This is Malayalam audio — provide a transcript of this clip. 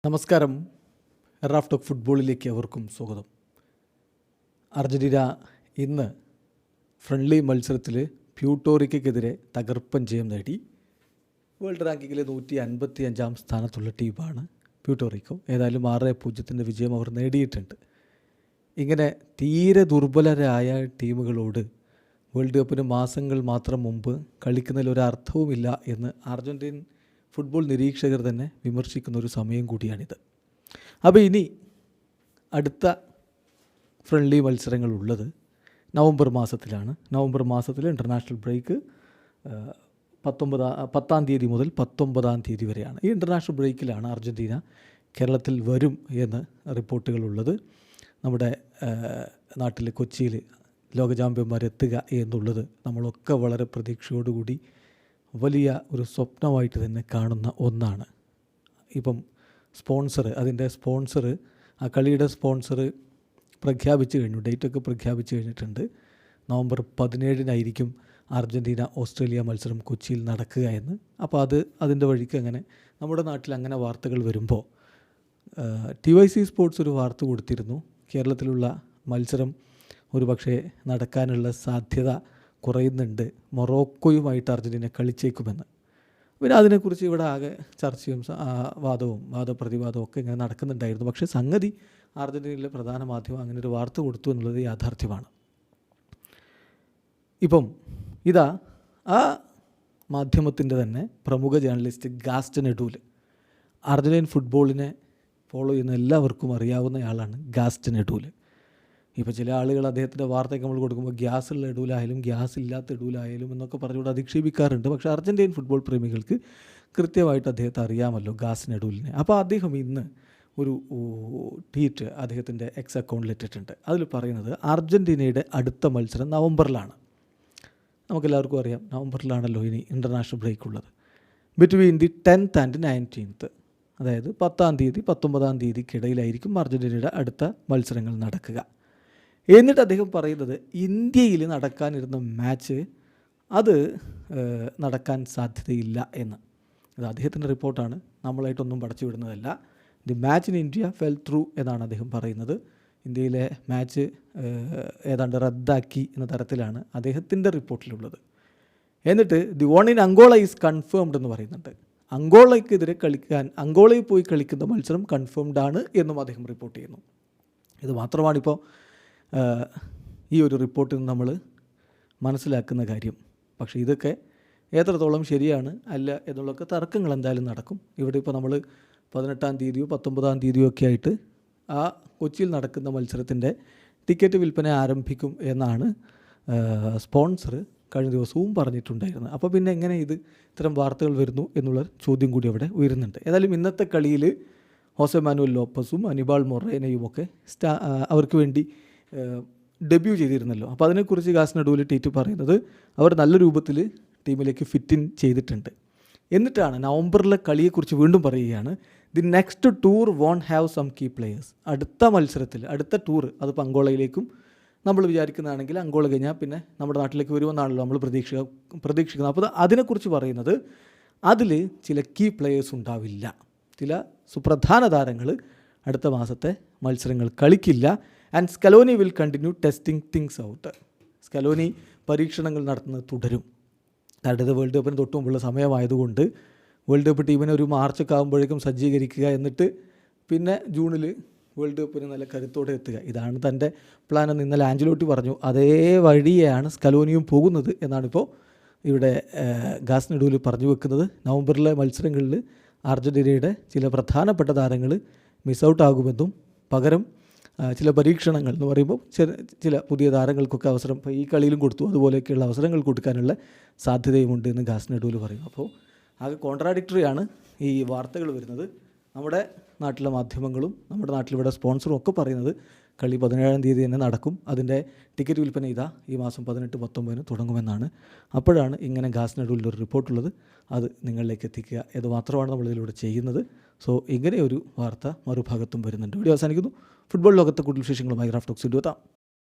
നമസ്കാരം. റാഫ് ടോക്ക് ഫുട്ബോളിലേക്ക് അവർക്കും സ്വാഗതം. അർജൻറ്റീന ഇന്ന് ഫ്രണ്ട്ലി മത്സരത്തിൽ പ്യൂട്ടോറിക്കയ്ക്കെതിരെ തകർപ്പൻ ജയം നേടി. വേൾഡ് റാങ്കിങ്ങിൽ 155 സ്ഥാനത്തുള്ള ടീമാണ് പ്യൂട്ടോറിക്കോ. ഏതായാലും 6-0 വിജയം അവർ നേടിയിട്ടുണ്ട്. ഇങ്ങനെ തീരെ ദുർബലരായ ടീമുകളോട് വേൾഡ് കപ്പിന് മാസങ്ങൾ മാത്രം മുമ്പ് കളിക്കുന്നതിൽ ഒരർത്ഥവുമില്ല എന്ന് അർജൻറ്റീൻ ഫുട്ബോൾ നിരീക്ഷകർ തന്നെ വിമർശിക്കുന്ന ഒരു സമയം കൂടിയാണിത്. അപ്പോൾ ഇനി അടുത്ത ഫ്രണ്ട്ലി മത്സരങ്ങളുള്ളത് നവംബർ മാസത്തിലാണ്. നവംബർ മാസത്തിൽ ഇൻ്റർനാഷണൽ ബ്രേക്ക് 10 തീയതി മുതൽ 19 വരെയാണ്. ഈ ഇൻ്റർനാഷണൽ ബ്രേക്കിലാണ് അർജൻറ്റീന കേരളത്തിൽ വരും എന്ന് റിപ്പോർട്ടുകളുള്ളത്. നമ്മുടെ നാട്ടിൽ കൊച്ചിയിൽ ലോക ചാമ്പ്യന്മാരെത്തുക എന്നുള്ളത് നമ്മളൊക്കെ വളരെ പ്രതീക്ഷയോടുകൂടി വലിയ ഒരു സ്വപ്നമായിട്ട് തന്നെ കാണുന്ന ഒന്നാണ്. ഇപ്പം അതിൻ്റെ സ്പോൺസർ ആ കളിയുടെ സ്പോൺസർ പ്രഖ്യാപിച്ചു കഴിഞ്ഞു. ഡേറ്റൊക്കെ പ്രഖ്യാപിച്ചു കഴിഞ്ഞിട്ടുണ്ട്. നവംബർ 17 അർജൻറ്റീന ഓസ്ട്രേലിയ മത്സരം കൊച്ചിയിൽ നടക്കുക എന്ന്. അപ്പോൾ അതിൻ്റെ വഴിക്ക് അങ്ങനെ നമ്മുടെ നാട്ടിൽ അങ്ങനെ വാർത്തകൾ വരുമ്പോൾ TYC സ്പോർട്സ് ഒരു വാർത്ത കൊടുത്തിരുന്നു. കേരളത്തിലുള്ള മത്സരം ഒരു പക്ഷേ നടക്കാനുള്ള സാധ്യത കുറയുന്നുണ്ട്, മൊറോക്കോയുമായിട്ട് അർജൻറ്റീന കളിച്ചേക്കുമെന്ന്. പിന്നെ അതിനെക്കുറിച്ച് ഇവിടെ ആകെ ചർച്ചയും വാദപ്രതിവാദവും ഒക്കെ ഇങ്ങനെ നടക്കുന്നുണ്ടായിരുന്നു. പക്ഷേ സംഗതി അർജൻറ്റീനയിലെ പ്രധാന മാധ്യമം അങ്ങനെ ഒരു വാർത്ത കൊടുത്തു എന്നുള്ളത് യാഥാർത്ഥ്യമാണ്. ഇപ്പം ആ മാധ്യമത്തിൻ്റെ തന്നെ പ്രമുഖ ജേർണലിസ്റ്റ് ഗാസ്റ്റൻ എഡൂൽ, അർജൻറ്റീൻ ഫുട്ബോളിനെ ഫോളോ ചെയ്യുന്ന എല്ലാവർക്കും അറിയാവുന്നയാളാണ് ഗാസ്റ്റൻ എഡൂൽ. ഇപ്പോൾ ചില ആളുകൾ അദ്ദേഹത്തിൻ്റെ വാർത്തയൊക്കെ നമ്മൾ കൊടുക്കുമ്പോൾ ഗ്യാസുള്ള എഡൂലായാലും ഗ്യാസ് ഇല്ലാത്ത എഡൂലായാലും എന്നൊക്കെ പറഞ്ഞുകൊണ്ട് അധിക്ഷേപിക്കാറുണ്ട്. പക്ഷേ അർജൻറ്റീൻ ഫുട്ബോൾ പ്രേമികൾക്ക് കൃത്യമായിട്ട് അദ്ദേഹത്തെ അറിയാമല്ലോ, ഗാസ്റ്റൻ എഡൂലിനെ. അപ്പോൾ അദ്ദേഹം ഇന്ന് ഒരു ട്വീറ്റ് അദ്ദേഹത്തിൻ്റെ എക്സ് അക്കൗണ്ടിൽ ഇട്ടിട്ടുണ്ട്. അതിൽ പറയുന്നത് അർജൻറ്റീനയുടെ അടുത്ത മത്സരം നവംബറിലാണ്. നമുക്കെല്ലാവർക്കും അറിയാം, നവംബറിലാണല്ലോ ഇനി ഇൻ്റർനാഷണൽ ബ്രേക്ക് ഉള്ളത്. Between the 10th and 19th, അതായത് 10 തീയതി 19 തീയതിക്കിടയിലായിരിക്കും അർജൻറ്റീനയുടെ അടുത്ത മത്സരങ്ങൾ നടക്കുക. എന്നിട്ട് അദ്ദേഹം പറയുന്നത് ഇന്ത്യയിൽ നടക്കാനിരുന്ന മാച്ച് അത് നടക്കാൻ സാധ്യതയില്ല എന്ന്. അത് അദ്ദേഹത്തിൻ്റെ റിപ്പോർട്ടാണ്, നമ്മളായിട്ടൊന്നും പടച്ചു വിടുന്നതല്ല. The match in India fell through എന്നാണ് അദ്ദേഹം പറയുന്നത്. ഇന്ത്യയിലെ മാച്ച് ഏതാണ്ട് റദ്ദാക്കി എന്ന തരത്തിലാണ് അദ്ദേഹത്തിൻ്റെ റിപ്പോർട്ടിലുള്ളത്. എന്നിട്ട് the one in Angola is confirmed എന്ന് പറയുന്നുണ്ട്. അങ്കോളയിൽ പോയി കളിക്കുന്ന മത്സരം കൺഫേംഡ് ആണ് എന്നും അദ്ദേഹം റിപ്പോർട്ട് ചെയ്യുന്നു. ഇത് മാത്രമാണിപ്പോൾ ഈ ഒരു റിപ്പോർട്ടിൽ നിന്ന് നമ്മൾ മനസ്സിലാക്കുന്ന കാര്യം. പക്ഷേ ഇതൊക്കെ എത്രത്തോളം ശരിയാണ് അല്ല എന്നുള്ളതൊക്കെ തർക്കങ്ങൾ എന്തായാലും നടക്കും. ഇവിടെ ഇപ്പോൾ നമ്മൾ 18 തീയതിയോ 19 തീയതിയോ ഒക്കെ ആയിട്ട് ആ കൊച്ചിയിൽ നടക്കുന്ന മത്സരത്തിൻ്റെ ടിക്കറ്റ് വിൽപ്പന ആരംഭിക്കും എന്നാണ് സ്പോൺസർ കഴിഞ്ഞ ദിവസവും പറഞ്ഞിട്ടുണ്ടായിരുന്നത്. അപ്പോൾ പിന്നെ എങ്ങനെ ഇത്തരം വാർത്തകൾ വരുന്നു എന്നുള്ള ചോദ്യം കൂടി അവിടെ ഉയരുന്നുണ്ട്. ഏതായാലും ഇന്നത്തെ കളിയിൽ ഹോസെ മാനുവൽ ലോപ്പസും അനിബാൾ മൊറേനയും ഒക്കെ അവർക്ക് വേണ്ടി ഡെബ്യൂ ചെയ്തിരുന്നല്ലോ. അപ്പോൾ അതിനെക്കുറിച്ച് ഗാസ്റ്റൻ എഡൂൽ ട്വീറ്റ് പറയുന്നത് അവർ നല്ല രൂപത്തിൽ ടീമിലേക്ക് ഫിറ്റ് ഇൻ ചെയ്തിട്ടുണ്ട്. എന്നിട്ടാണ് നവംബറിലെ കളിയെക്കുറിച്ച് വീണ്ടും പറയുകയാണ്. The next tour won't have some key players. അടുത്ത ടൂർ അതിപ്പോൾ അങ്കോളയിലേക്കും നമ്മൾ വിചാരിക്കുന്നതാണെങ്കിൽ അങ്കോള കഴിഞ്ഞാൽ പിന്നെ നമ്മുടെ നാട്ടിലേക്ക് വരുമെന്നാണല്ലോ നമ്മൾ പ്രതീക്ഷിക്കുന്നത്. അപ്പോൾ അതിനെക്കുറിച്ച് പറയുന്നത് അതിൽ ചില കീ പ്ലെയേഴ്സ് ഉണ്ടാവില്ല. ചില സുപ്രധാന താരങ്ങൾ അടുത്ത മാസത്തെ മത്സരങ്ങൾ കളിക്കില്ല. And Scaloni will continue testing things out. Scaloni പരീക്ഷണങ്ങൾ നടത്തുന്നത് തുടരും. അടുത്ത വേൾഡ് കപ്പിന് തൊട്ട് മുമ്പുള്ള സമയമായതുകൊണ്ട് വേൾഡ് കപ്പ് ടീമിനെ ഒരു മാർച്ചൊക്കെ ആകുമ്പോഴേക്കും സജ്ജീകരിക്കുക, എന്നിട്ട് പിന്നെ ജൂണിൽ വേൾഡ് കപ്പിന് നല്ല കരുത്തോടെ എത്തുക. ഇതാണ് തൻ്റെ പ്ലാൻ എന്ന് ഇന്നലെ ആഞ്ചലോട്ടി പറഞ്ഞു. അതേ വഴിയാണ് സ്കലോനിയും പോകുന്നത് എന്നാണിപ്പോൾ ഇവിടെ ഗാസ്റ്റൻ എഡൂൽ പറഞ്ഞു വെക്കുന്നത്. നവംബറിലെ മത്സരങ്ങളിൽ അർജൻറ്റീനയുടെ ചില പ്രധാനപ്പെട്ട താരങ്ങൾ മിസ് ഔട്ട് ആകുമെന്നും പകരം ചില പരീക്ഷണങ്ങൾ എന്ന് പറയുമ്പോൾ ചില പുതിയ താരങ്ങൾക്കൊക്കെ അവസരം ഇപ്പോൾ ഈ കളിയിലും കൊടുത്തു, അതുപോലെയൊക്കെയുള്ള അവസരങ്ങൾ കൊടുക്കാനുള്ള സാധ്യതയുമുണ്ട് എന്ന് ഗാസ്റ്റൻ എഡൂൽ പറയും. അപ്പോൾ ആകെ കോൺട്രാഡിക്ടറിയാണ് ഈ വാർത്തകൾ വരുന്നത്. നമ്മുടെ നാട്ടിലെ മാധ്യമങ്ങളും നമ്മുടെ നാട്ടിലിവിടെ സ്പോൺസറും ഒക്കെ പറയുന്നത് കളി 17 തീയതി തന്നെ നടക്കും, അതിൻ്റെ ടിക്കറ്റ് വിൽപ്പന ഈ മാസം 18-19 തുടങ്ങുമെന്നാണ്. അപ്പോഴാണ് ഇങ്ങനെ ഗാസ്റ്റൻ എഡൂലിൻ്റെ ഒരു റിപ്പോർട്ടുള്ളത്. അത് നിങ്ങളിലേക്ക് എത്തിക്കുക എന്ന് മാത്രമാണ് നമ്മളിതിലൂടെ ചെയ്യുന്നത്. സോ ഇങ്ങനെ ഒരു വാർത്ത മറുഭാഗത്തും വരുന്നുണ്ട്. വീഡിയോ അവസാനിക്കുന്നു. ഫുട്ബോൾ ലോകത്തെ കൂടുതൽ വിശേഷങ്ങളുമായി റാഫ് ടോക്സ് എത്താം.